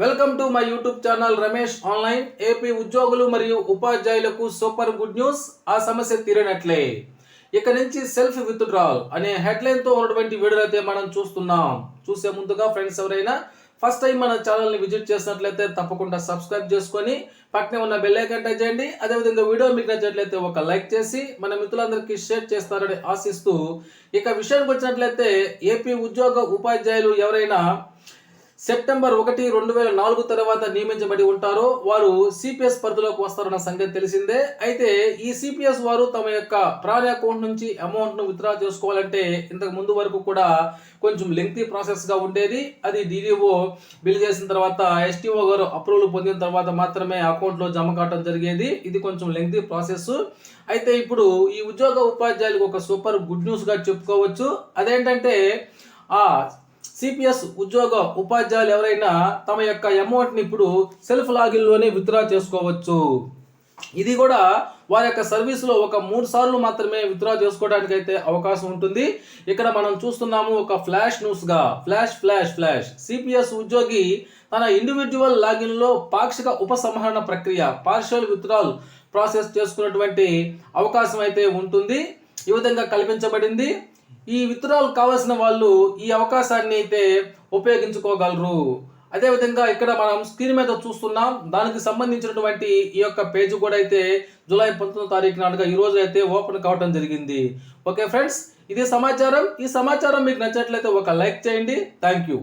Welcome to my YouTube channel Ramesh online. AP ఉద్యోగులు మరియు ఉపాధ్యాయులకు సూపర్ గుడ్ న్యూస్. ఆ సమస్య తీరినట్లే. ఇక నుంచి సెల్ఫ్ విత్డ్రాల్ అనే హెడ్లైన్ తో ఉన్నటువంటి వీడియో అయితే మనం చూస్తున్నాం. చూసే ముందుగా ఫ్రెండ్స్ ఎవరైనా ఫస్ట్ టైం మన ఛానల్ ని విజిట్ చేసినట్లయితే తప్పకుండా సబ్స్క్రైబ్ చేసుకొని పక్కనే ఉన్న బెల్ ఐకాన్ టచ్ చేయండి. అదేవిధంగా వీడియో మీకు నచ్చినట్లయితే ఒక లైక్ చేసి మన మిత్రులందరికీ షేర్ చేస్తారని ఆశిస్తూ ఇక విషయానికి వచ్చినట్లయితే ఏపీ ఉద్యోగ ఉపాధ్యాయులు ఎవరైనా సెప్టెంబర్ 1, 2004 తర్వాత నియమించబడి ఉంటారో వారు సిపిఎస్ పరిధిలోకి వస్తారన్న సంగతి తెలిసిందే. అయితే ఈ సిపిఎస్ వారు తమ యొక్క ప్రాణ అకౌంట్ నుంచి అమౌంట్ ను విత్డ్రా చేసుకోవాలంటే ఇంతకు ముందు వరకు కూడా కొంచెం లెంగ్తీ ప్రాసెస్ గా ఉండేది. అది డిడిఓ బిల్ చేసిన తర్వాత ఎస్టీఓ గారు అప్రూవల్ పొందిన తర్వాత మాత్రమే అకౌంట్ లో జమ కావడం జరిగేది. ఇది కొంచెం లెంగ్తీ ప్రాసెస్. అయితే ఇప్పుడు ఈ ఉద్యోగ ఉపాధ్యాయులకు ఒక సూపర్ గుడ్ న్యూస్ గా చెప్పుకోవచ్చు. అదేంటంటే ఆ సిపిఎస్ ఉద్యోగ ఉపాధ్యాయులు ఎవరైనా తమ యొక్క అమౌంట్ని ఇప్పుడు సెల్ఫ్ లాగిన్లోనే విత్డ్రా చేసుకోవచ్చు. ఇది కూడా వారి యొక్క సర్వీస్లో ఒక 3 సార్లు మాత్రమే విత్డ్రా చేసుకోవడానికి అయితే అవకాశం ఉంటుంది. ఇక్కడ మనం చూస్తున్నాము ఒక ఫ్లాష్ న్యూస్గా ఫ్లాష్ సిపిఎస్ ఉద్యోగి తన ఇండివిజువల్ లాగిన్లో పాక్షిక ఉపసంహరణ ప్రక్రియ పార్షియల్ విత్డ్రాల్ ప్రాసెస్ చేసుకున్నటువంటి అవకాశం అయితే ఉంటుంది. ఈ విధంగా కల్పించబడింది. ఈ విత్డ్రాల్ కావాల్సిన వాళ్ళు ఈ అవకాశాన్ని అయితే ఉపయోగించుకోగలరు. అదేవిధంగా ఇక్కడ మనం స్క్రీన్ మీద చూస్తున్నాం. దానికి సంబంధించినటువంటి ఈ యొక్క పేజ్ కూడా అయితే జూలై 19వ తారీఖు నాడుగా ఈ రోజు అయితే ఓపెన్ కావడం జరిగింది. ఓకే ఫ్రెండ్స్, ఇది సమాచారం. ఈ సమాచారం మీకు నచ్చినట్లయితే ఒక లైక్ చేయండి. Thank you.